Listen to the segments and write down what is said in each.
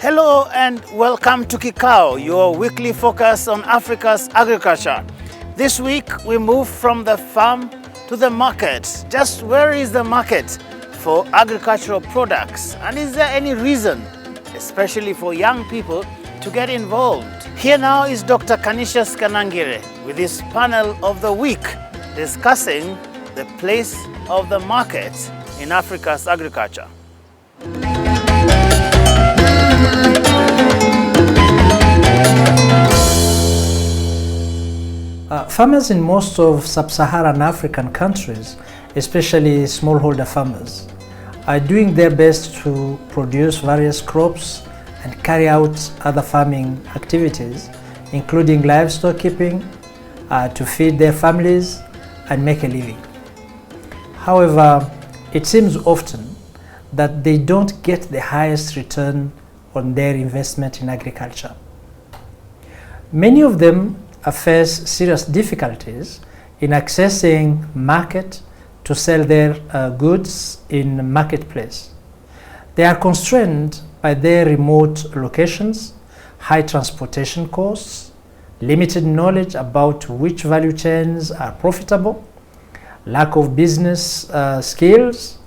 Hello and welcome to KIKAO, your weekly focus on Africa's agriculture. This week we move from the farm to the market. Just where is the market for agricultural products? And is there any reason, especially for young people, to get involved? Here now is Dr. Canisius Kanangire with his panel of the week discussing the place of the market in Africa's agriculture. Farmers in most of Sub-Saharan African countries, especially smallholder farmers, are doing their best to produce various crops and carry out other farming activities, including livestock keeping, to feed their families and make a living. However, it seems often that they don't get the highest return on their investment in agriculture. Many of them face serious difficulties in accessing market to sell their goods in marketplace. They are constrained by their remote locations, high transportation costs, limited knowledge about which value chains are profitable, lack of business skills,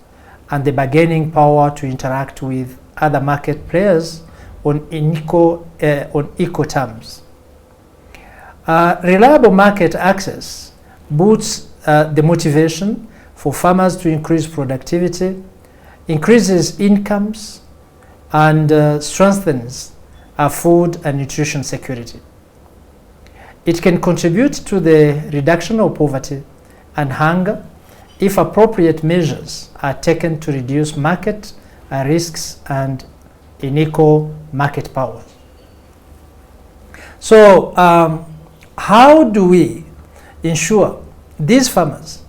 and the bargaining power to interact with other market players on equal terms. Reliable market access boosts the motivation for farmers to increase productivity, increases incomes, and strengthens our food and nutrition security. It can contribute to the reduction of poverty and hunger if appropriate measures are taken to reduce market risks and unequal market powers. So, how do we ensure these farmers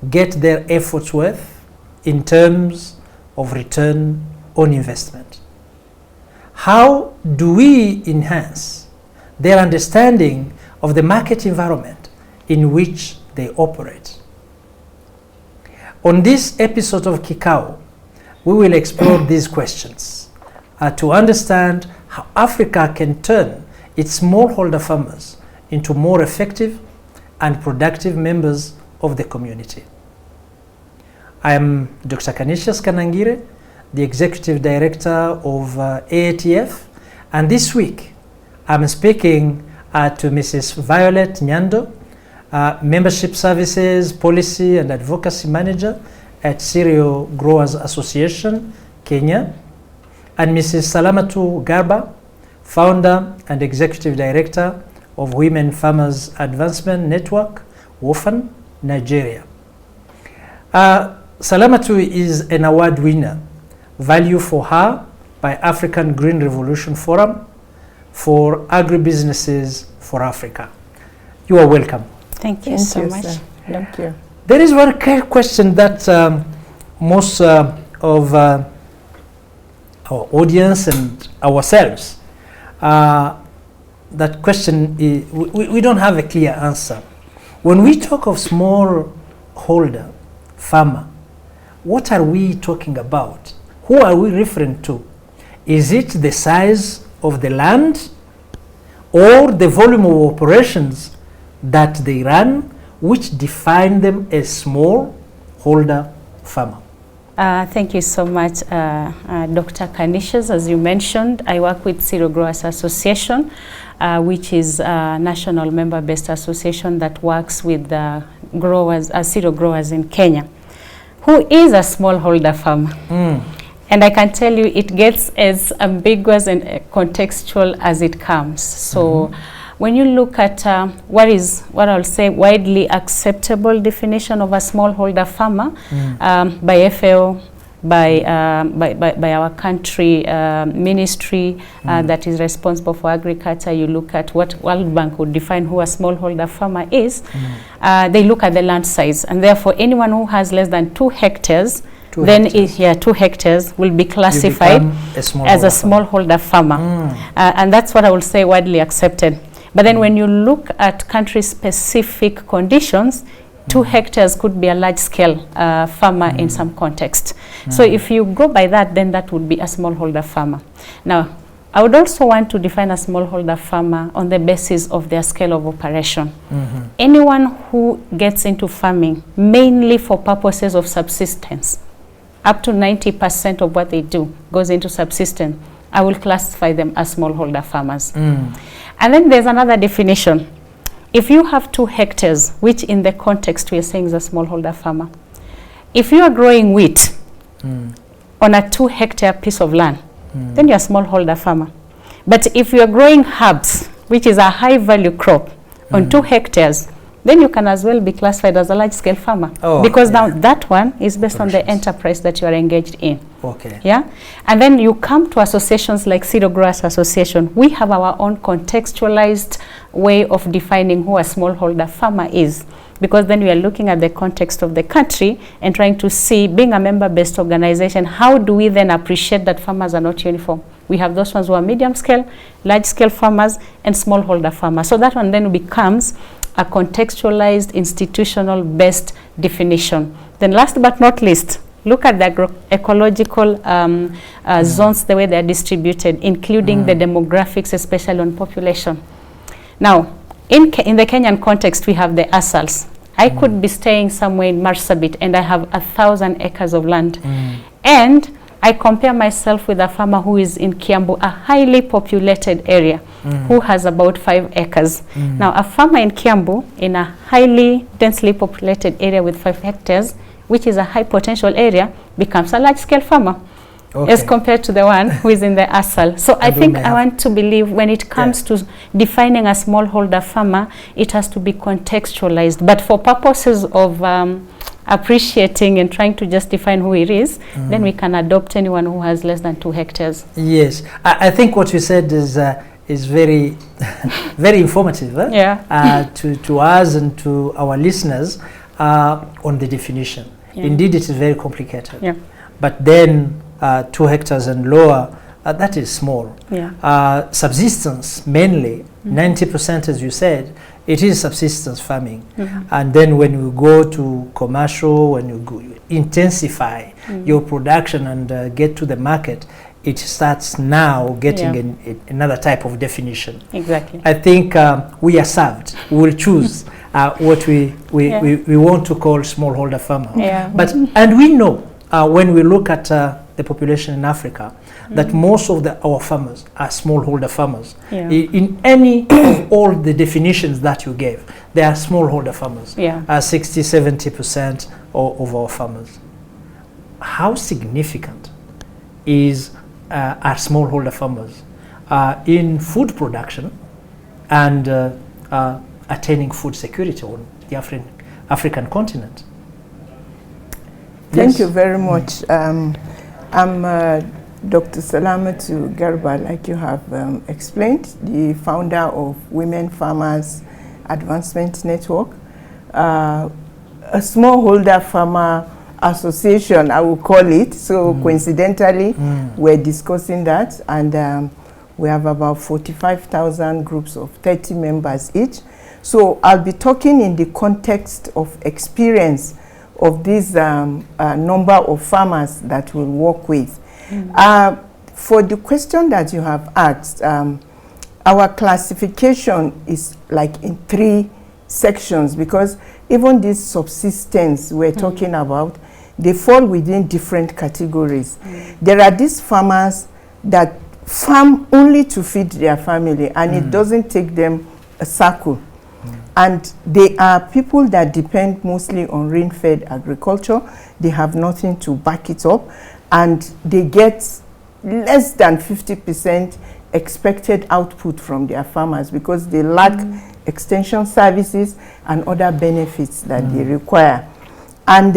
get their efforts worth in terms of return on investment? How do we enhance their understanding of the market environment in which they operate? On this episode of KIKAO, we will explore these questions to understand how Africa can turn its smallholder farmers into more effective and productive members of the community. I am Dr. Canisius Kanangire, the Executive Director of AATF, and this week I'm speaking to Mrs. Violet Nyando, Membership Services, Policy and Advocacy Manager at Cereal Growers Association, Kenya, and Mrs. Salamatu Garba, Founder and Executive Director of Women Farmers Advancement Network, WOFAN, Nigeria. Salamatu is an award winner, Value for Her by African Green Revolution Forum for Agribusinesses for Africa. You are welcome. Thank you so much. Thank you. There is one question that most of our audience and ourselves, that question is, we don't have a clear answer. When we talk of smallholder farmer, what are we talking about? Who are we referring to? Is it the size of the land or the volume of operations that they run, which define them as smallholder farmer? Thank you so much, Dr. Canisius. As you mentioned, I work with Cereal Growers Association, which is a national member-based association that works with growers, cereal growers in Kenya. Who is a smallholder farmer? And I can tell you it gets as ambiguous and contextual as it comes. So when you look at what I'll say widely acceptable definition of a smallholder farmer by FAO, by our country ministry that is responsible for agriculture, you look at what World Bank would define who a smallholder farmer is, they look at the land size, and therefore anyone who has less than 2 hectares, 2 hectares will be classified as a smallholder farmer. And that's what I will say widely accepted. But then when you look at country-specific conditions, 2 hectares could be a large-scale farmer in some context. So if you go by that, then that would be a smallholder farmer. Now, I would also want to define a smallholder farmer on the basis of their scale of operation. Anyone who gets into farming mainly for purposes of subsistence, up to 90% of what they do goes into subsistence, I will classify them as smallholder farmers. And then there's another definition. If you have 2 hectares, which in the context we are saying is a smallholder farmer, if you are growing wheat on a 2-hectare piece of land, then you're a smallholder farmer. But if you are growing herbs, which is a high-value crop, on 2 hectares, then you can as well be classified as a large-scale farmer. Because now that one is based on the enterprise that you are engaged in. Yeah? And then you come to associations like Zero Growers Association. We have our own contextualized way of defining who a smallholder farmer is. Because then we are looking at the context of the country and trying to see, being a member-based organization, how do we then appreciate that farmers are not uniform? We have those ones who are medium-scale, large-scale farmers, and smallholder farmers. So that one then becomes a contextualized, institutional-based definition. Then last but not least, look at the agroecological zones, the way they are distributed, including the demographics, especially on population. Now, in the Kenyan context, we have the ASALs. I could be staying somewhere in Marsabit and I have 1,000 acres of land. And I compare myself with a farmer who is in Kiambu, a highly populated area, who has about 5 acres. Now, a farmer in Kiambu, in a highly densely populated area with 5 hectares, which is a high potential area, becomes a large-scale farmer. As compared to the one who is in the ASAL. So I think I want to believe when it comes to defining a smallholder farmer, it has to be contextualized. But for purposes of appreciating and trying to just define who it is, then we can adopt anyone who has less than 2 hectares. Yes, I think what you said is very, very informative to us and to our listeners on the definition. Indeed, it is very complicated. But then 2 hectares and lower, that is small. Subsistence mainly, 90% as you said, it is subsistence farming. And then when you go to commercial, when you intensify your production and get to the market, it starts now getting another type of definition. Exactly. I think we are served. We will choose what we want to call smallholder farmer. But and we know when we look at the population in Africa, that most of our farmers are smallholder farmers. In any of all the definitions that you gave, they are smallholder farmers. 60–70% of our farmers. How significant are smallholder farmers in food production and attaining food security on the African continent? Thank you very much. I'm Dr. Salamatu Garba, like you have explained, the founder of Women Farmers Advancement Network, a smallholder farmer association, I will call it. So coincidentally, we're discussing that, and we have about 45,000 groups of 30 members each. So I'll be talking in the context of experience of this number of farmers that we'll work with. For the question that you have asked, our classification is like in 3 sections, because even this subsistence we're talking about, they fall within different categories. There are these farmers that farm only to feed their family, and it doesn't take them a circle. And they are people that depend mostly on rain-fed agriculture. They have nothing to back it up, and they get less than 50% expected output from their farmers because they lack extension services and other benefits that they require. And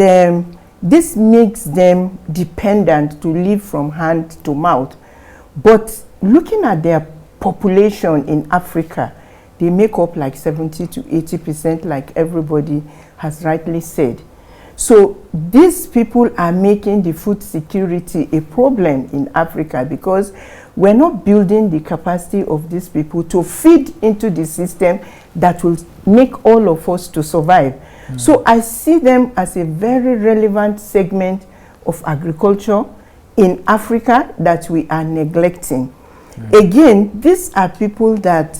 this makes them dependent to live from hand to mouth. But looking at their population in Africa, they make up like 70 to 80%, like everybody has rightly said. So these people are making the food security a problem in Africa, because we're not building the capacity of these people to feed into the system that will make all of us to survive. So I see them as a very relevant segment of agriculture in Africa that we are neglecting. Again, these are people that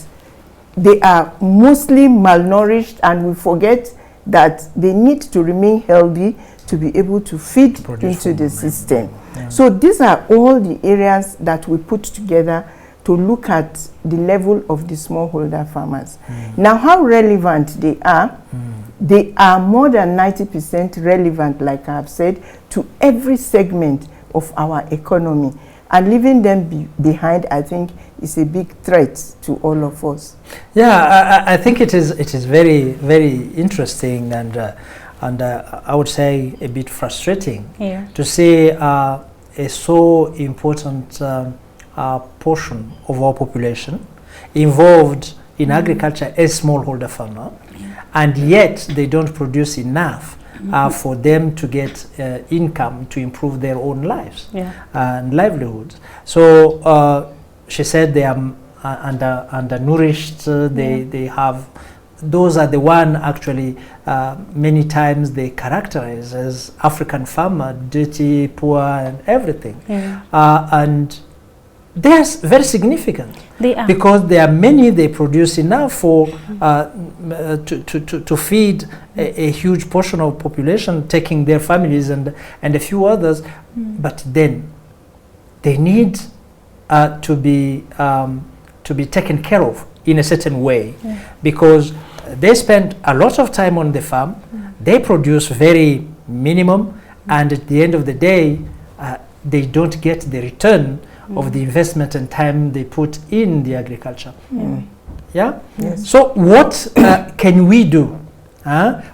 they are mostly malnourished, and we forget that they need to remain healthy to be able to feed into the system. Yeah. So these are all the areas that we put together to look at the level of the smallholder farmers. Now, how relevant they are? They are more than 90% relevant, like I have said, to every segment of our economy. And leaving them behind, I think, is a big threat to all of us. Yeah, I think it is very, very interesting, and I would say a bit frustrating to see a so important portion of our population involved in agriculture as smallholder farmer, and yet they don't produce enough for them to get income to improve their own lives and livelihoods. So she said they are undernourished. They have, those are the one actually many times they characterize as African farmer, dirty, poor, and everything. And they are very significant. They are. Because there are many, they produce enough for to feed a huge portion of population, taking their families and a few others. But then they need to be taken care of in a certain way, because they spend a lot of time on the farm. They produce very minimum, and at the end of the day, they don't get the return of the investment and time they put in the agriculture. Yes. So what can we do?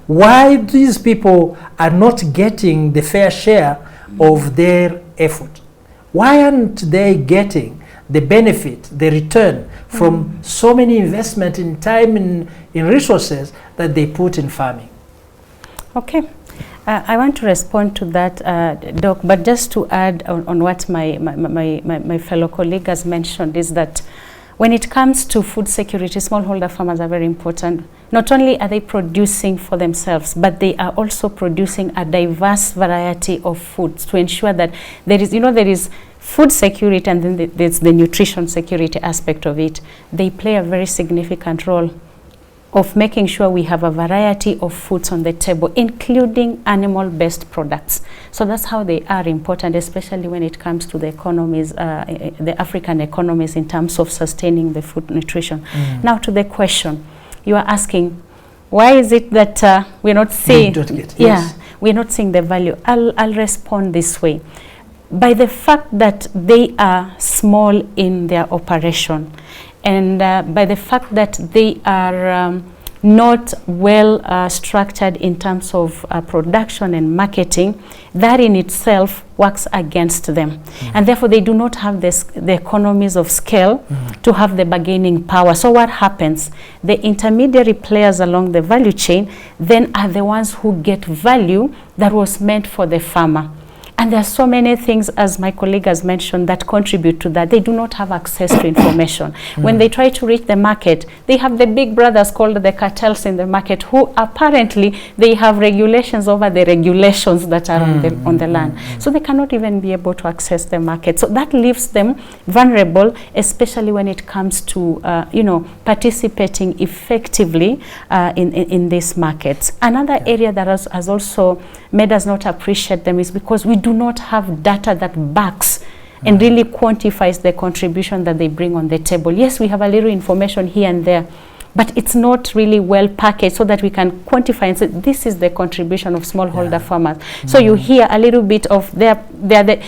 Why these people are not getting the fair share of their effort? Why aren't they getting the benefit, the return from so many investment in time and in resources that they put in farming? Okay. I want to respond to that, Doc, but just to add on what my fellow colleague has mentioned is that when it comes to food security, smallholder farmers are very important. Not only are they producing for themselves, but they are also producing a diverse variety of foods to ensure that there is food security, and then there's the nutrition security aspect of it. They play a very significant role of making sure we have a variety of foods on the table, including animal-based products. So that's how they are important, especially when it comes to the economies, the African economies, in terms of sustaining the food nutrition. Now to the question, you are asking, why is it that we're not seeing? We're not seeing the value. I'll respond this way. By the fact that they are small in their operation, and by the fact that they are not well structured in terms of production and marketing, that in itself works against them. And therefore they do not have the economies of scale to have the bargaining power. So what happens? The intermediary players along the value chain then are the ones who get value that was meant for the farmer. And there are so many things, as my colleague has mentioned, that contribute to that. They do not have access to information. When they try to reach the market, they have the big brothers called the cartels in the market, who apparently they have regulations over the regulations that are on the land. So they cannot even be able to access the market. So that leaves them vulnerable, especially when it comes to participating effectively in these markets. Another area that has also made us not appreciate them is because we do not have data that backs and really quantifies the contribution that they bring on the table. Yes, we have a little information here and there, but it's not really well packaged so that we can quantify and say this is the contribution of smallholder farmers. So you hear a little bit of the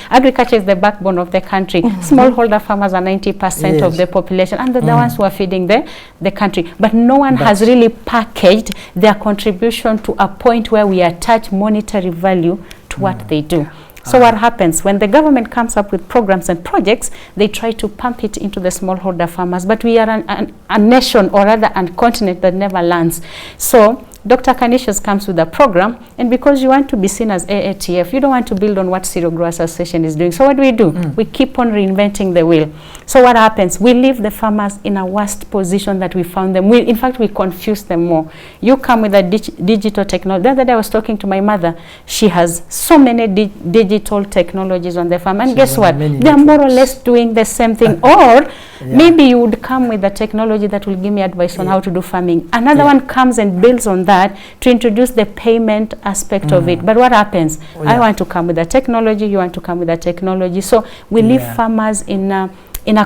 agriculture is the backbone of the country. Smallholder farmers are 90% of the population, and they're the ones who are feeding the country. But no one has really packaged their contribution to a point where we attach monetary value to what they do. So what happens when the government comes up with programs and projects, they try to pump it into the smallholder farmers, but we are a nation, or rather a continent, that never learns. So Dr. Canisius comes with a program, and because you want to be seen as AATF, you don't want to build on what Cereal Growers Association is doing. So what do? We keep on reinventing the wheel. So what happens? We leave the farmers in a worse position that we found them. In fact, we confuse them more. You come with a digital technology. The other day I was talking to my mother. She has so many digital technologies on the farm. And guess what? They are more or less doing the same thing. Or maybe you would come with a technology that will give me advice on how to do farming. Another one comes and builds on that to introduce the payment aspect of it. But what happens? I want to come with a technology. You want to come with a technology. So we leave farmers in a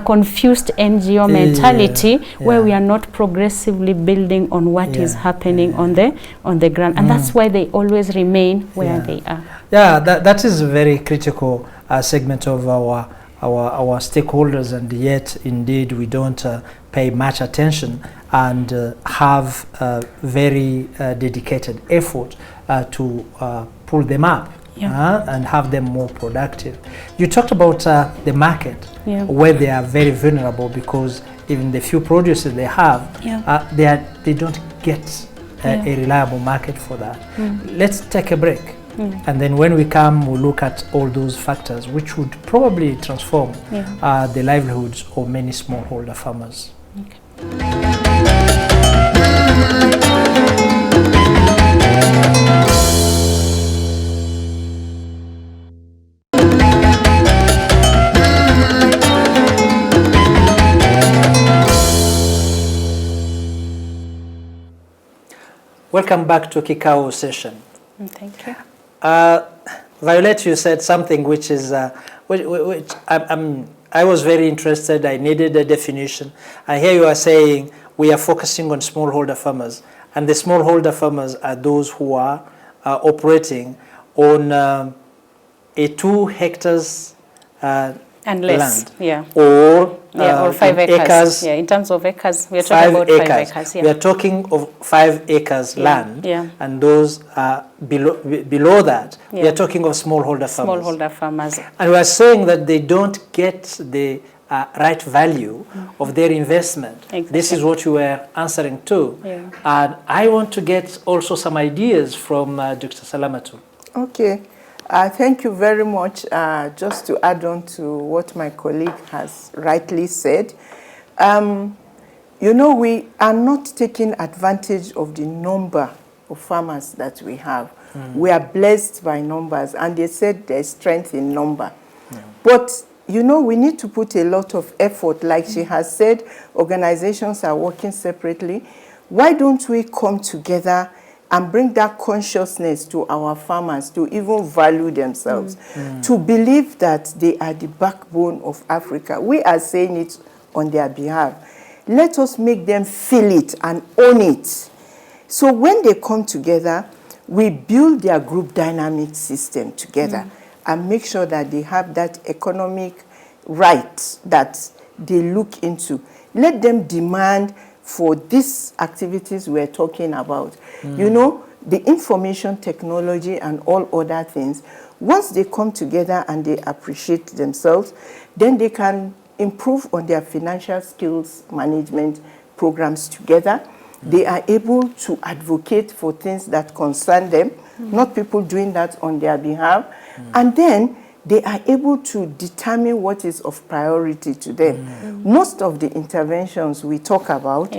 confused NGO mentality where we are not progressively building on what is happening on the ground, and that's why they always remain where they are. Yeah, that is a very critical segment of our stakeholders, and yet indeed we don't pay much attention and have very dedicated effort to pull them up. And have them more productive. You talked about the market, where they are very vulnerable because even the few producers they have, they don't get a reliable market for that. Let's take a break, and then when we come, we'll look at all those factors which would probably transform the livelihoods of many smallholder farmers. Welcome back to KIKAO session. Thank you. Violet, you said something which is, which I was very interested. I needed a definition. I hear you are saying we are focusing on smallholder farmers, and the smallholder farmers are those who are operating on a 2 hectares and less, land, or 5 acres. In terms of acres, we are talking about 5 acres. We are talking of 5 acres land, and those are below that. We are talking of smallholder farmers. Smallholder farmers. And we are saying that they don't get the right value of their investment. Exactly. This is what you were answering to. And I want to get also some ideas from Dr. Salamatu. Okay. Thank you very much. Just to add on to what my colleague has rightly said, you know, we are not taking advantage of the number of farmers that we have. We are blessed by numbers, and they said there's strength in number. But, you know, we need to put a lot of effort. Like she has said, organizations are working separately. Why don't we come together and bring that consciousness to our farmers to even value themselves, to believe that they are the backbone of Africa? We are saying it on their behalf. Let us make them feel it and own it. So when they come together, we build their group dynamic system together and make sure that they have that economic right that they look into. Let them demand for these activities we're talking about. You know, the information technology and all other things, once they come together and they appreciate themselves, then they can improve on their financial skills management programs together. They are able to advocate for things that concern them, not people doing that on their behalf. And then they are able to determine what is of priority to them. Most of the interventions we talk about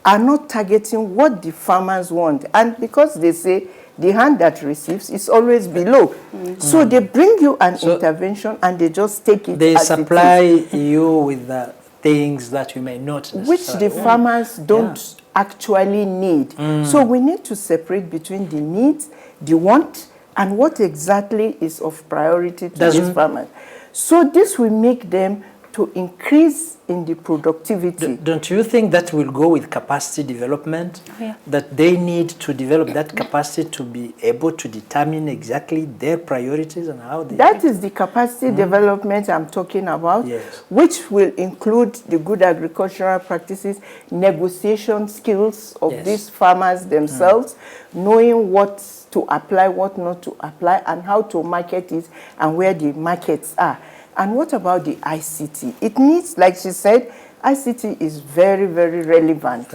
are not targeting what the farmers want. And because they say the hand that receives is always below. So they bring you an intervention and they just take it. They supply you with the things that you may not necessarily which the farmers don't actually need. So we need to separate between the needs, the want, and what exactly is of priority to these farmers. So this will make them to increase in the productivity. Don't you think that will go with capacity development? That they need to develop that capacity to be able to determine exactly their priorities and how they... That is the capacity development I'm talking about, which will include the good agricultural practices, negotiation skills of these farmers themselves, knowing what to apply, what not to apply, and how to market it and where the markets are. And what about the ICT? It needs, like she said, ICT is very, very relevant.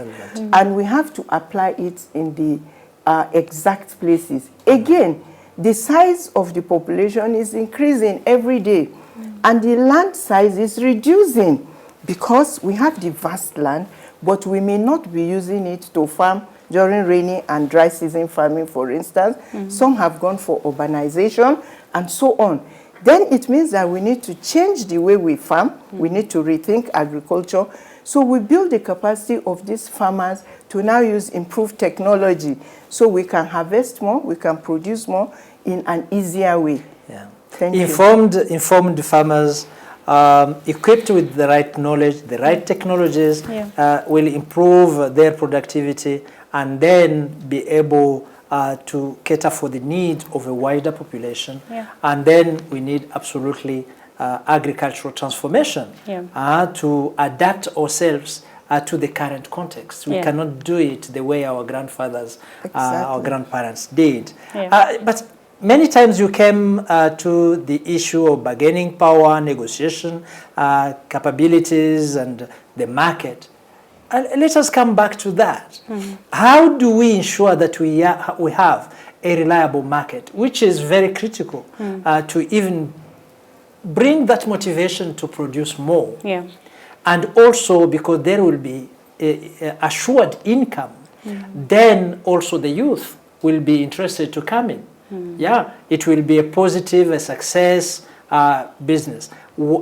And we have to apply it in the exact places. Again, the size of the population is increasing every day, and the land size is reducing because we have the vast land, but we may not be using it to farm during rainy and dry season farming, for instance. Some have gone for urbanization and so on. Then it means that we need to change the way we farm. We need to rethink agriculture. So we build the capacity of these farmers to now use improved technology so we can harvest more, we can produce more in an easier way. Yeah. Thank Informed farmers, equipped with the right knowledge, the right technologies, will improve their productivity and then be able to cater for the needs of a wider population. And then we need absolutely agricultural transformation to adapt ourselves to the current context. We cannot do it the way our grandfathers, our grandparents did. But many times you came to the issue of bargaining power, negotiation, capabilities, and the market. Let us come back to that. How do we ensure that we have a reliable market, which is very critical to even bring that motivation to produce more? And also because there will be assured income, then also the youth will be interested to come in. It will be a positive, a success business.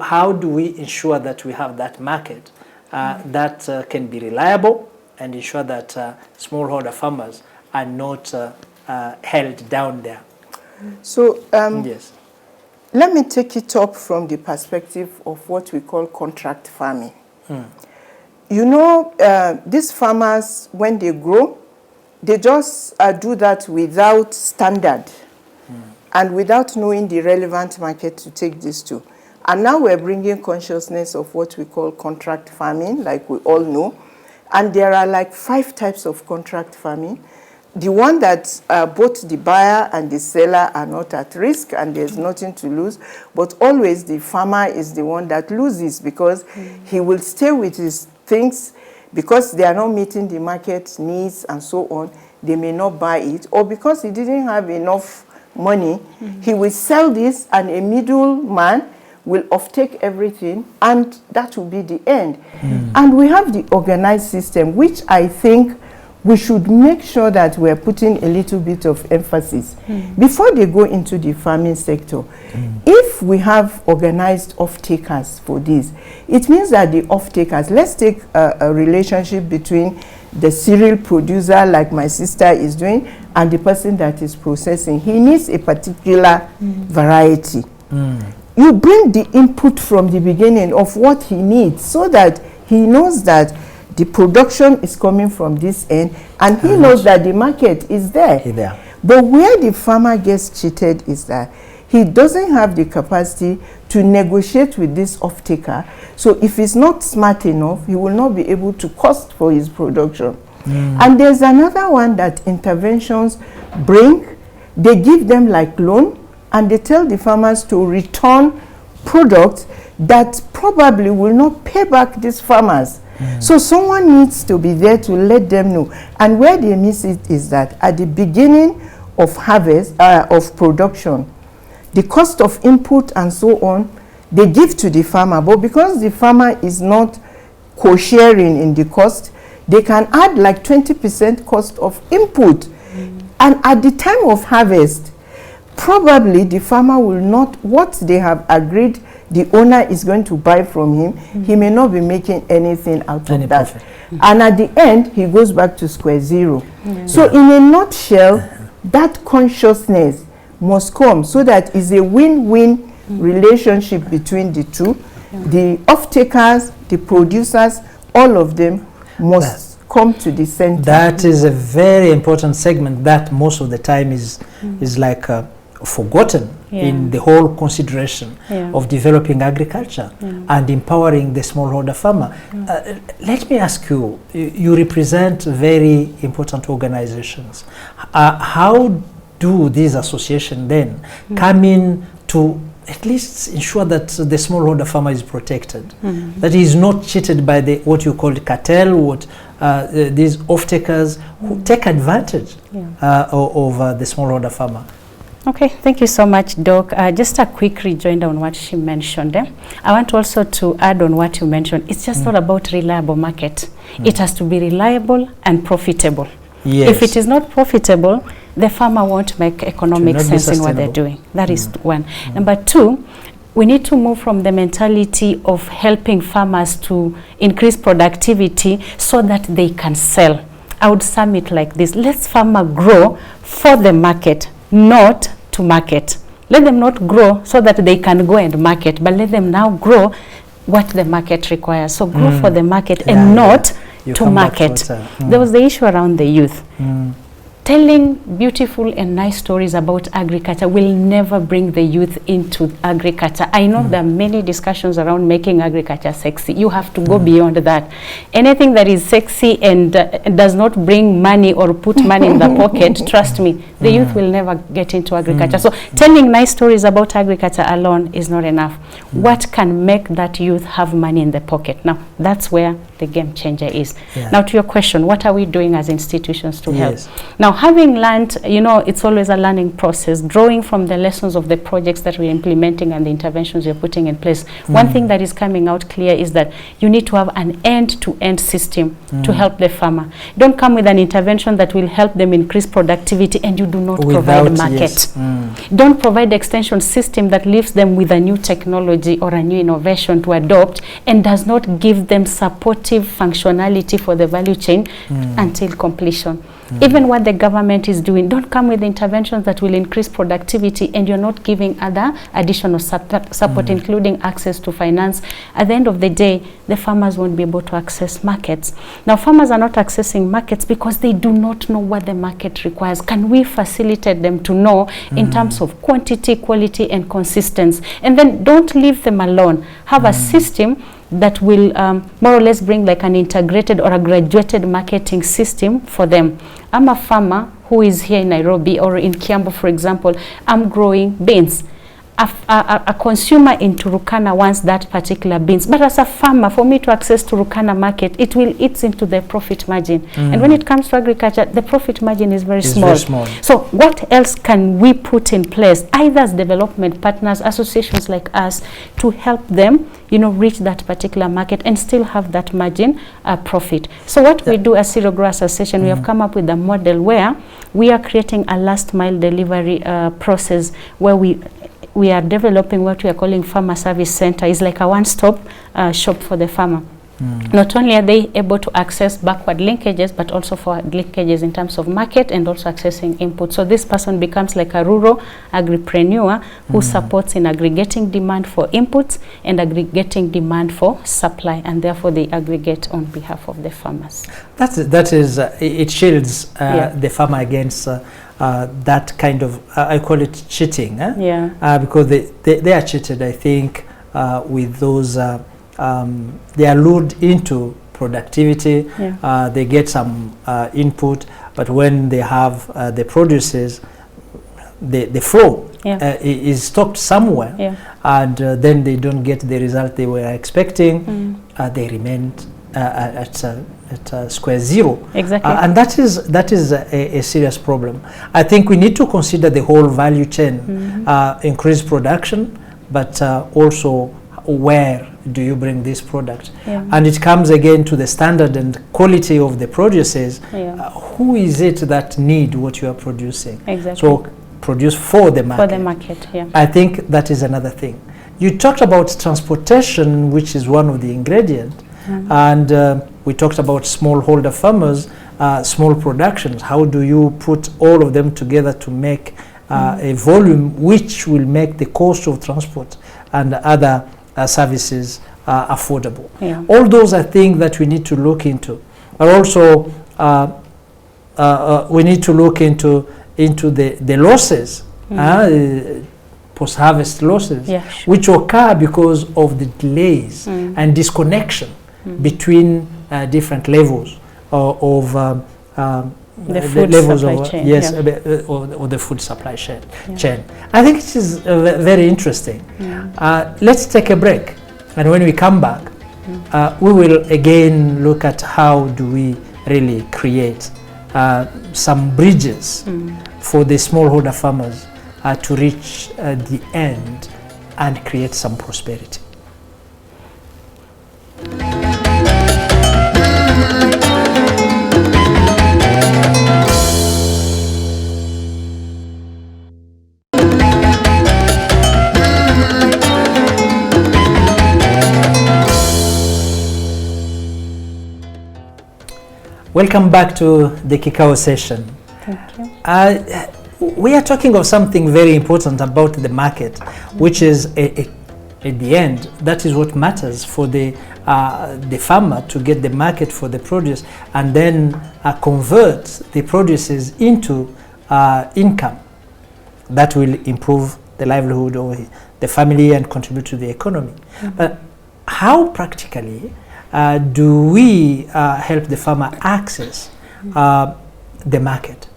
How do we ensure that we have that market that can be reliable and ensure that smallholder farmers are not held down there? So yes, let me take it up from the perspective of what we call contract farming. You know, these farmers, when they grow, they just do that without standard and without knowing the relevant market to take this to. And now we're bringing consciousness of what we call contract farming, like we all know. And there are like 5 types of contract farming. The one that both the buyer and the seller are not at risk and there's nothing to lose, but always the farmer is the one that loses because he will stay with his things because they are not meeting the market needs and so on. They may not buy it, or because he didn't have enough money, he will sell this and a middleman will offtake everything, and that will be the end. And we have the organized system, which I think we should make sure that we're putting a little bit of emphasis before they go into the farming sector. If we have organized off-takers for this, it means that the off-takers, let's take a relationship between the cereal producer, like my sister is doing, and the person that is processing. He needs a particular variety. You bring the input from the beginning of what he needs so that he knows that the production is coming from this end and he knows that the market is there. But where the farmer gets cheated is that he doesn't have the capacity to negotiate with this off-taker. So if he's not smart enough, he will not be able to cost for his production. And there's another one that interventions bring. They give them like loan, and they tell the farmers to return products that probably will not pay back these farmers. So someone needs to be there to let them know. And where they miss it is that at the beginning of harvest, of production, the cost of input and so on, they give to the farmer. But because the farmer is not co-sharing in the cost, they can add like 20% cost of input. And at the time of harvest, probably the farmer will not, what they have agreed the owner is going to buy from him, he may not be making anything out of that. And at the end, he goes back to square zero. So in a nutshell, that consciousness must come so that it's a win-win relationship between the two. The off-takers, the producers, all of them must come to the center. That is a very important segment that most of the time is like forgotten in the whole consideration of developing agriculture and empowering the smallholder farmer. Let me ask you, you represent very important organizations. How do these associations then come in to at least ensure that the smallholder farmer is protected, that he is not cheated by the what you call cartel, these off-takers who take advantage of the smallholder farmer. Okay, thank you so much, Doc. Just a quick rejoinder on what she mentioned. I want also to add on what you mentioned. It's just not about reliable market. It has to be reliable and profitable. Yes. If it is not profitable, the farmer won't make economic sense in what they're doing. That is one. Number two, we need to move from the mentality of helping farmers to increase productivity so that they can sell. I would sum it like this. Let's farmer grow for the market, not to market. Let them not grow so that they can go and market, but let them now grow what the market requires. So grow for the market and not to market. There was the issue around the youth. Telling beautiful and nice stories about agriculture will never bring the youth into agriculture. I know there are many discussions around making agriculture sexy. You have to go beyond that. Anything that is sexy and does not bring money or put money in the pocket, trust me, the youth will never get into agriculture. So telling nice stories about agriculture alone is not enough. What can make that youth have money in the pocket? Now, that's where the game changer is. Now, to your question, what are we doing as institutions to help? Now, having learned, you know, it's always a learning process, drawing from the lessons of the projects that we're implementing and the interventions we're putting in place. One thing that is coming out clear is that you need to have an end-to-end system to help the farmer. Don't come with an intervention that will help them increase productivity and you do not provide market. Don't provide extension system that leaves them with a new technology or a new innovation to adopt and does not give them supportive functionality for the value chain until completion. Even what the government is doing, don't come with interventions that will increase productivity and you're not giving other additional support, including access to finance. At the end of the day, the farmers won't be able to access markets. Now, farmers are not accessing markets because they do not know what the market requires. Can we facilitate them to know in terms of quantity, quality, and consistency? And then don't leave them alone. Have a system that will more or less bring like an integrated or a graduated marketing system for them. I'm a farmer who is here in Nairobi or in Kiambu, for example. I'm growing beans. A consumer in Turkana wants that particular beans, but as a farmer, for me to access Turkana market, it will eat into the profit margin. And when it comes to agriculture, the profit margin is very small. So what else can we put in place, either as development partners, associations like us, to help them, you know, reach that particular market and still have that margin profit? So what we do as Zero Grower Association, we have come up with a model where we are creating a last mile delivery process where we are developing what we are calling Farmer Service Center. It's like a one-stop shop for the farmer. Not only are they able to access backward linkages, but also forward linkages in terms of market and also accessing input. So this person becomes like a rural agripreneur who supports in aggregating demand for inputs and aggregating demand for supply, and therefore they aggregate on behalf of the farmers. That is, it shields the farmer against that kind of, I call it cheating, because they are cheated, I think, with those, they are lured into productivity, they get some input, but when they have the produces, the flow is stopped somewhere, and then they don't get the result they were expecting, they remain at square zero. Exactly. And that is a serious problem. I think we need to consider the whole value chain, increase production, but also where do you bring this product? And it comes again to the standard and quality of the produces. Who is it that need what you are producing? So produce for the market. For the market, I think that is another thing. You talked about transportation, which is one of the ingredients. And we talked about smallholder farmers, small productions. How do you put all of them together to make a volume which will make the cost of transport and other services affordable? All those are things that we need to look into. But also we need to look into the losses, post-harvest losses, which occur because of the delays and disconnection between different levels of the food supply chain. Or the food supply chain. I think it is very interesting. Let's take a break, and when we come back, we will again look at how do we really create some bridges for the smallholder farmers to reach the end and create some prosperity. Welcome back to the KIKAO session. Thank you. We are talking of something very important about the market, which is at the end, that is what matters for the farmer to get the market for the produce and then convert the produces into income that will improve the livelihood of the family and contribute to the economy. But how practically do we help the farmer access the market?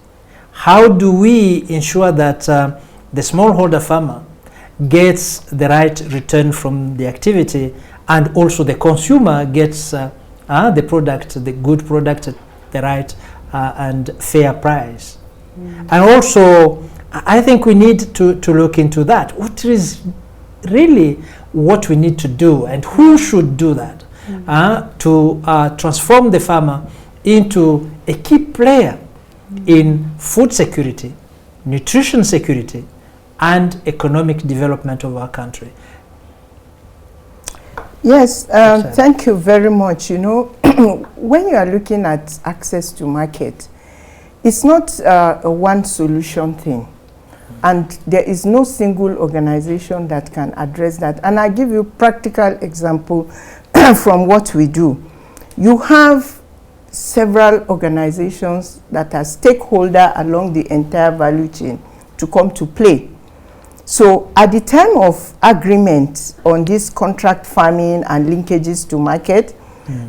How do we ensure that the smallholder farmer gets the right return from the activity, and also the consumer gets the product, the good product at the right and fair price? And also, I think we need to look into that. What is really what we need to do, and who should do that to transform the farmer into a key player in food security, nutrition security, and economic development of our country? Yes, thank you very much. You know, when you are looking at access to market, it's not a one solution thing. And there is no single organization that can address that. And I give you practical example from what we do. You have several organizations that are stakeholder along the entire value chain to come to play. So at the time of agreement on this contract farming and linkages to market,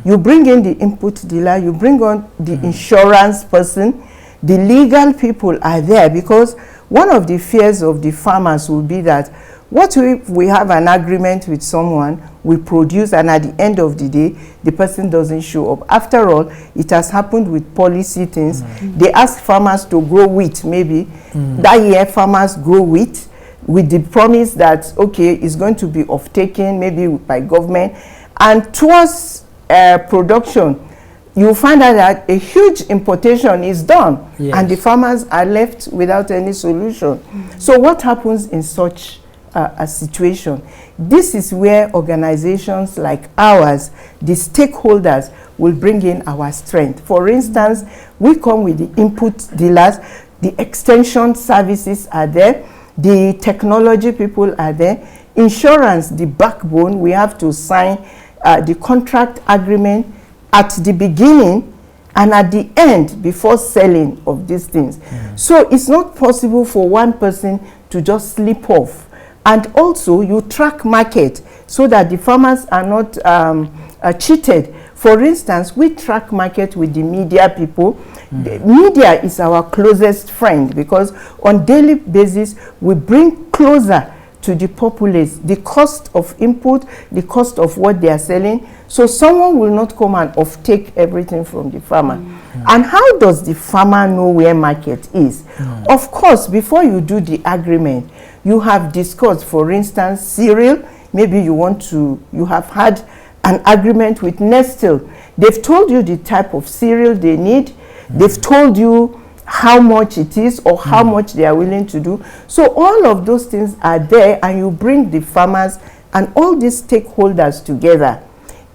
you bring in the input dealer, you bring on the insurance person, the legal people are there, because one of the fears of the farmers will be that what if we have an agreement with someone, we produce, and at the end of the day, the person doesn't show up. After all, it has happened with policy things. They ask farmers to grow wheat, maybe. That year, farmers grow wheat with the promise that, okay, it's going to be off-taken, maybe by government. And towards production, you find out that a huge importation is done, and the farmers are left without any solution. So what happens in such a situation? This is where organizations like ours, the stakeholders, will bring in our strength. For instance, we come with the input dealers, the extension services are there, the technology people are there, insurance, the backbone. We have to sign the contract agreement at the beginning and at the end before selling of these things. So it's not possible for one person to just slip off. And also you track market so that the farmers are not cheated. For instance, we track market with the media people. The media is our closest friend, because on daily basis we bring closer to the populace the cost of input, the cost of what they are selling, so someone will not come and off-take everything from the farmer. And how does the farmer know where market is? Of course, before you do the agreement, you have discussed, for instance, cereal. Maybe you have had an agreement with Nestle. They've told you the type of cereal they need. They've told you how much it is or how much they are willing to do. So all of those things are there, and you bring the farmers and all these stakeholders together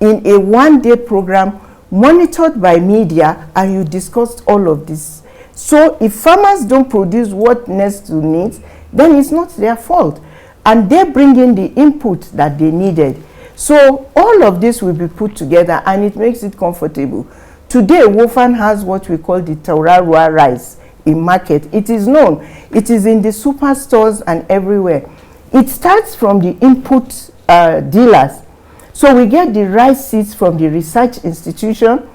in a one-day program monitored by media, and you discussed all of this. So if farmers don't produce what Nestle needs, then it's not their fault, and they bring in the input that they needed. So all of this will be put together, and it makes it comfortable. Today, Wofan has what we call the Taurarua rice in market. It is known. It is in the superstores and everywhere. It starts from the input dealers. So we get the rice seeds from the research institution,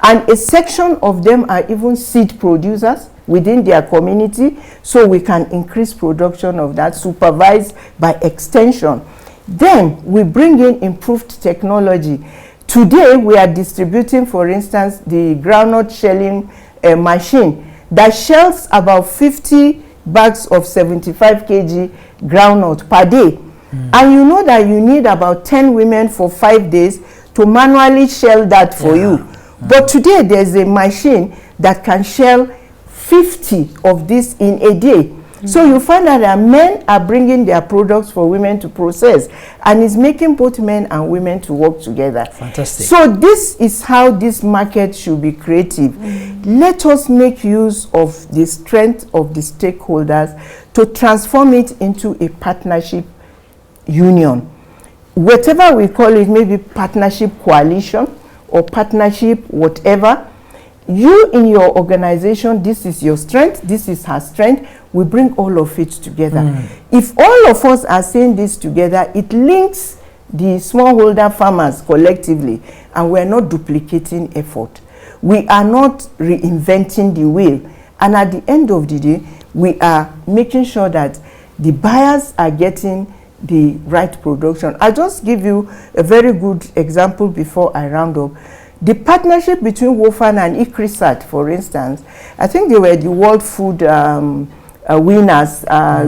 and a section of them are even seed producers within their community, so we can increase production of that, supervised by extension. Then we bring in improved technology Today, we are distributing, for instance, the groundnut shelling machine that shells about 50 bags of 75 kg groundnut per day. And you know that you need about 10 women for 5 days to manually shell that for you. But today, there's a machine that can shell 50 of this in a day. So you find that men are bringing their products for women to process, and it's making both men and women to work together. Fantastic. So this is how this market should be creative. Let us make use of the strength of the stakeholders to transform it into a partnership union. Whatever we call it, maybe partnership coalition or partnership whatever. You in your organization, this is your strength, this is her strength. We bring all of it together. If all of us are saying this together, it links the smallholder farmers collectively, and we're not duplicating effort. We are not reinventing the wheel. And at the end of the day, we are making sure that the buyers are getting the right production. I'll just give you a very good example before I round up. The partnership between WOFAN and ICRISAT, for instance, I think they were the World Food winners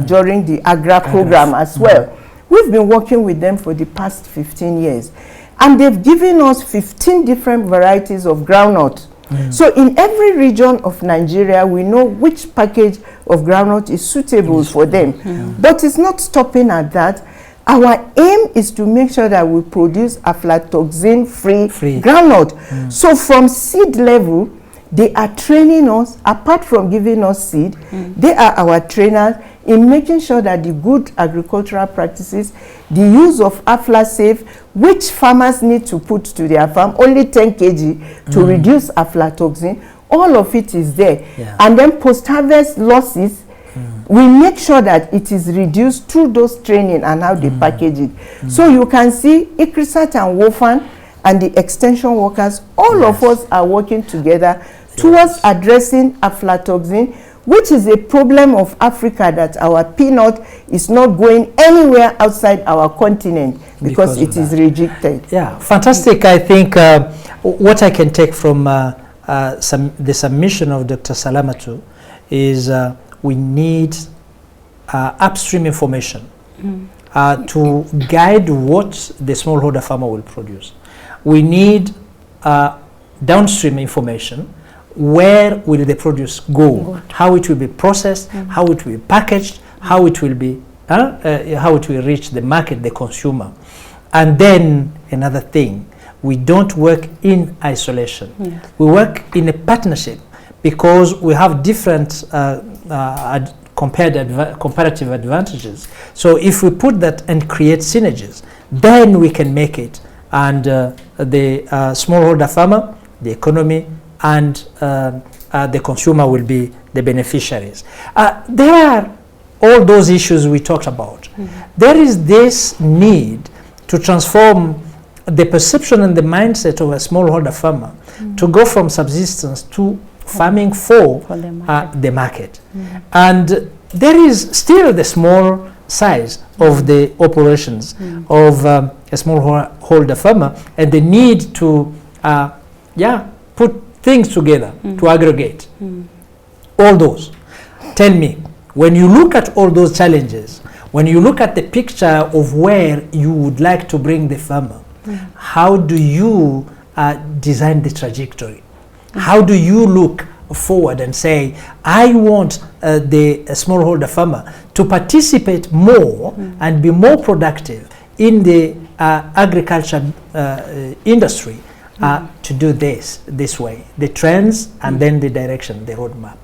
during the AGRA program as well. We've been working with them for the past 15 years. And they've given us 15 different varieties of groundnut. So in every region of Nigeria, we know which package of groundnut is suitable for them. But it's not stopping at that. Our aim is to make sure that we produce aflatoxin-free groundnut. So from seed level, they are training us. Apart from giving us seed, they are our trainers in making sure that the good agricultural practices, the use of AflaSafe, which farmers need to put to their farm, only 10 kg to reduce aflatoxin, all of it is there. And then post-harvest losses, we make sure that it is reduced through those training and how they package it. So you can see ICRISAT and WOFAN and the extension workers, all of us are working together towards addressing aflatoxin, which is a problem of Africa, that our peanut is not going anywhere outside our continent because it is rejected. Yeah, fantastic. I think what I can take from the submission of Dr. Salamatu is we need upstream information to guide what the smallholder farmer will produce. We need downstream information. Where will the produce go? How it will be processed? How it will be packaged? How it will be how it will reach the market, the consumer? And then another thing, we don't work in isolation. We work in a partnership, because we have different comparative advantages. So if we put that and create synergies, then we can make it. And the smallholder farmer, the economy, and the consumer will be the beneficiaries. There are all those issues we talked about. There is this need to transform the perception and the mindset of a smallholder farmer to go from subsistence to farming for the market. And there is still the small size of the operations of a smallholder farmer, and the need to put things together to aggregate all those. Tell me, when you look at all those challenges, when you look at the picture of where you would like to bring the farmer, how do you design the trajectory? How do you look forward and say, I want the smallholder farmer to participate more and be more productive in the agriculture industry, to do this way, the trends and then the direction, the roadmap?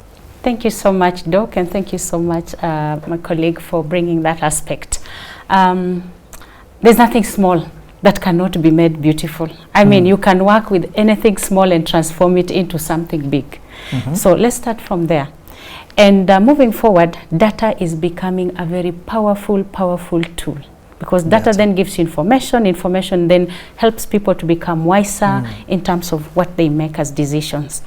Thank you so much, Doc, and thank you so much, my colleague, for bringing that aspect. There's nothing small that cannot be made beautiful. I mean, you can work with anything small and transform it into something big. So let's start from there. And moving forward, data is becoming a very powerful tool, because data then gives you information. Information then helps people to become wiser in terms of what they make as decisions.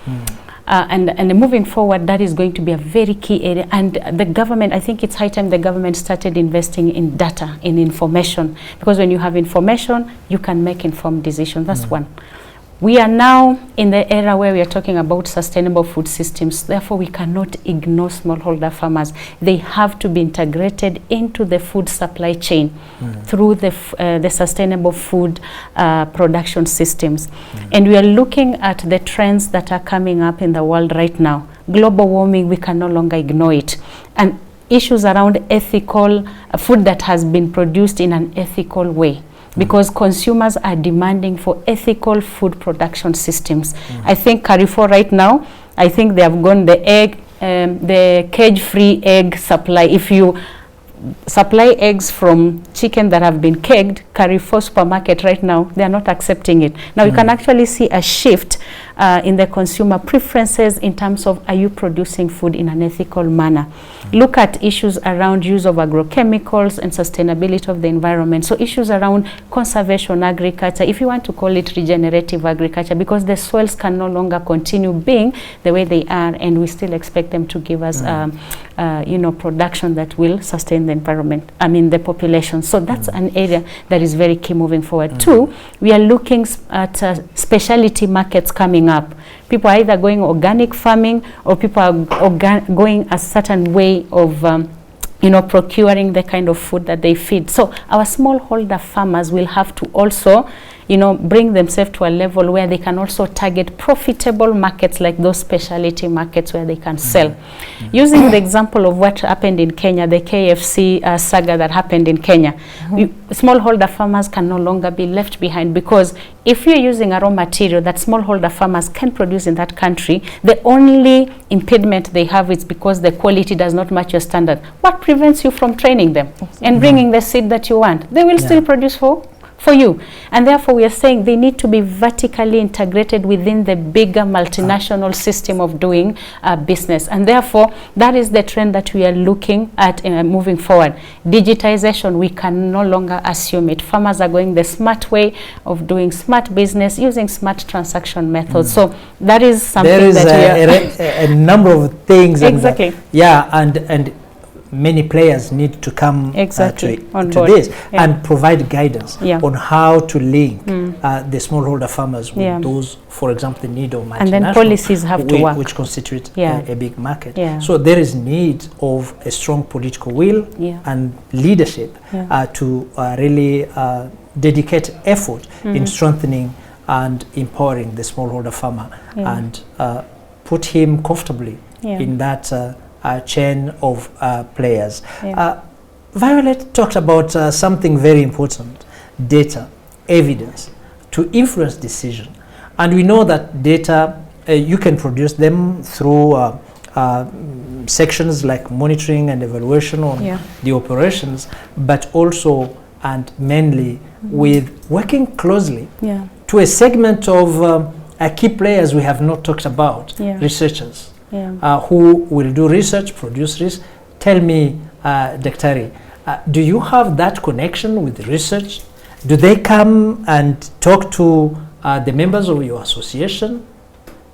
And moving forward, that is going to be a very key area. And the government, I think it's high time the government started investing in data, in information, because when you have information, you can make informed decisions. That's one. We are now in the era where we are talking about sustainable food systems. Therefore, we cannot ignore smallholder farmers. They have to be integrated into the food supply chain through the sustainable food production systems. And we are looking at the trends that are coming up in the world right now. Global warming, we can no longer ignore it. And issues around ethical food that has been produced in an ethical way, because consumers are demanding for ethical food production systems. I think Carrefour right now, I think they have gone the cage-free egg supply. If you supply eggs from chicken that have been kegged, Carrefour supermarket right now, they are not accepting it. Now you can actually see a shift in the consumer preferences in terms of, are you producing food in an ethical manner? Look at issues around use of agrochemicals and sustainability of the environment. So issues around conservation agriculture, if you want to call it regenerative agriculture, because the soils can no longer continue being the way they are, and we still expect them to give us production that will sustain the environment, the population. So that's an area that is very key moving forward. Two, we are looking at specialty markets coming up. People are either going organic farming, or people are going a certain way of procuring the kind of food that they feed. So our smallholder farmers will have to also bring themselves to a level where they can also target profitable markets, like those specialty markets where they can sell. Using the example of what happened in Kenya, the KFC saga that happened in Kenya, smallholder farmers can no longer be left behind, because if you're using a raw material that smallholder farmers can produce in that country, the only impediment they have is because the quality does not match your standard. What prevents you from training them and bringing the seed that you want? They will still produce for you. And therefore we are saying they need to be vertically integrated within the bigger multinational system of doing business. And therefore that is the trend that we are looking at moving forward. Digitization, we can no longer assume it. Farmers are going the smart way of doing smart business using smart transaction methods. So that is something there is that we are a number of things. Exactly. And many players need to come to this and provide guidance on how to link the smallholder farmers with those, for example, the need of multinational, and then policies have to work, which constitute a big market. So there is need of a strong political will and leadership to really dedicate effort in strengthening and empowering the smallholder farmer and put him comfortably in that chain of players. Violet talked about something very important: data, evidence, to influence decision. And we know that data, you can produce them through sections like monitoring and evaluation on the operations, but also and mainly with working closely to a segment of key players we have not talked about, researchers. Who will do research, produce research. Tell me, Daktari, do you have that connection with research? Do they come and talk to the members of your association?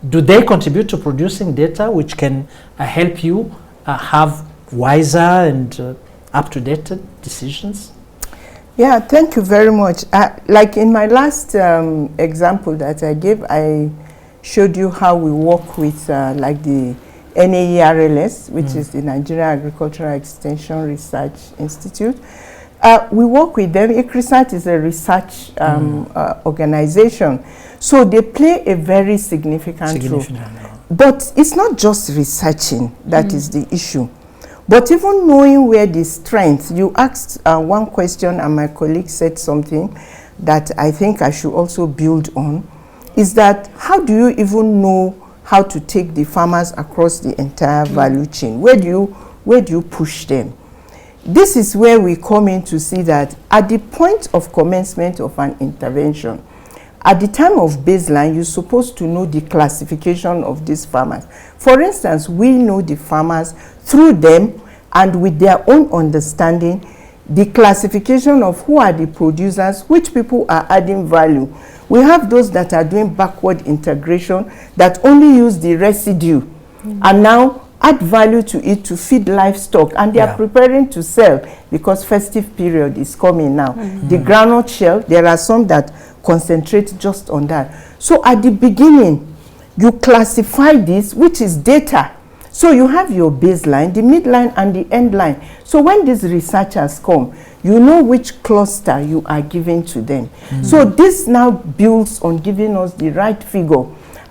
Do they contribute to producing data which can help you have wiser and up-to-date decisions? Yeah, thank you very much. Like in my last example that I gave, I showed you how we work with like the NAERLS, which is the Nigeria Agricultural Extension Research Institute. We work with them. ICRISAT is a research organization. So they play a very significant role. But it's not just researching that is the issue. But even knowing where the strength, you asked one question and my colleague said something that I think I should also build on, is that how do you even know how to take the farmers across the entire value chain? Where do you push them? This is where we come in to see that at the point of commencement of an intervention, at the time of baseline, you're supposed to know the classification of these farmers. For instance, we know the farmers through them and with their own understanding. the classification of who are the producers, which people are adding value. We have those that are doing backward integration that only use the residue and now add value to it to feed livestock, and they are preparing to sell because festive period is coming now. The groundnut shell, there are some that concentrate just on that. So at the beginning, you classify this, which is data. So you have your baseline, the midline, and the end line. So when these researchers come, you know which cluster you are giving to them. So this now builds on giving us the right figure,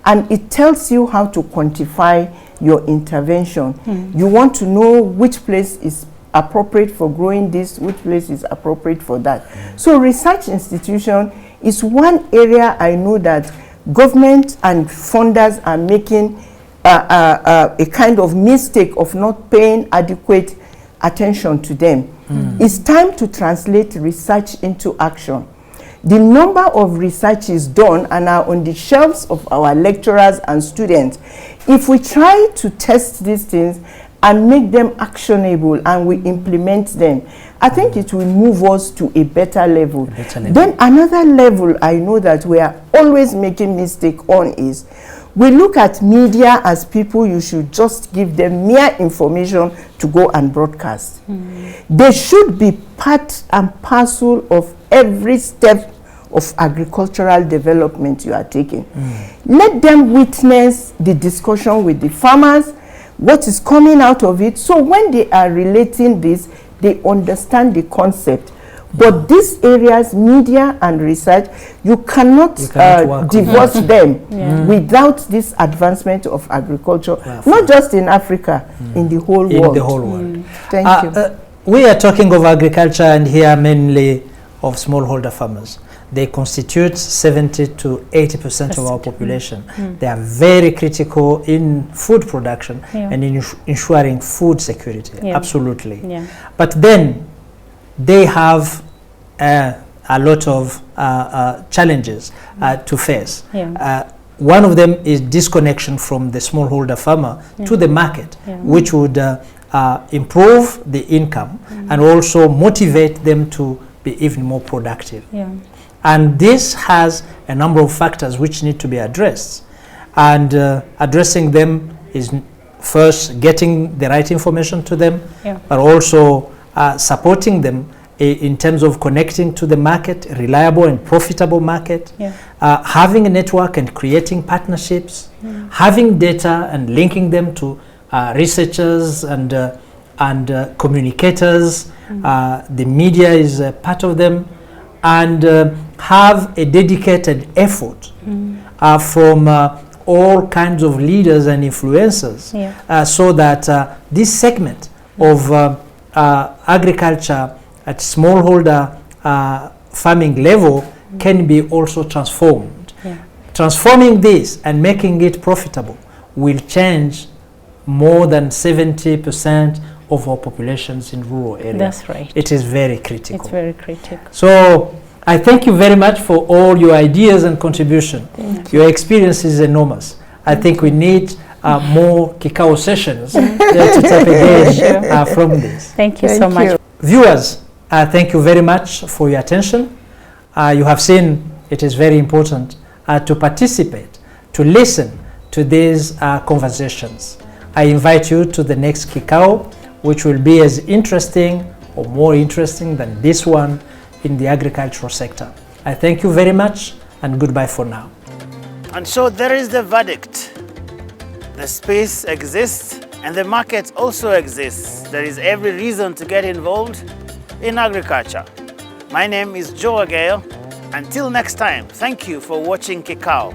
and it tells you how to quantify your intervention. You want to know which place is appropriate for growing this, which place is appropriate for that. So research institution is one area I know that government and funders are making a kind of mistake of not paying adequate attention to them. It's time to translate research into action. The number of researches done and are on the shelves of our lecturers and students. If we try to test these things and make them actionable and we implement them, I think it will move us to a better level. Then another level I know that we are always making mistake on is we look at media as people you should just give them mere information to go and broadcast. They should be part and parcel of every step of agricultural development you are taking. Let them witness the discussion with the farmers, what is coming out of it, so when they are relating this, they understand the concept. But these areas, media and research, you cannot divorce them without this advancement of agriculture, not just in Africa, in the whole world. In the whole world. Thank you. We are talking of agriculture and here mainly of smallholder farmers. They constitute 70 to 80% of our population. They are very critical in food production and in ensuring food security. Absolutely. But then they have a lot of challenges to face. One of them is disconnection from the smallholder farmer to the market, which would improve the income and also motivate them to be even more productive. And this has a number of factors which need to be addressed. And addressing them is first getting the right information to them, but also supporting them in terms of connecting to the market, reliable and profitable market, having a network and creating partnerships, having data and linking them to researchers and communicators. The media is a part of them, and have a dedicated effort from all kinds of leaders and influencers, so that this segment of agriculture at smallholder farming level can be also transformed. Transforming this and making it profitable will change more than 70% of our populations in rural areas. That's right. It is very critical. It's very critical. So I thank you very much for all your ideas and contribution. Your experience is enormous. I think we need more KIKAO sessions to take advantage from this. Thank you so much. Viewers, thank you very much for your attention. You have seen it is very important to participate, to listen to these conversations. I invite you to the next KIKAO, which will be as interesting or more interesting than this one in the agricultural sector. I thank you very much and goodbye for now. And so there is the verdict. The space exists and the market also exists. There is every reason to get involved in agriculture. My name is Joe Agale. Until next time, thank you for watching KIKAO.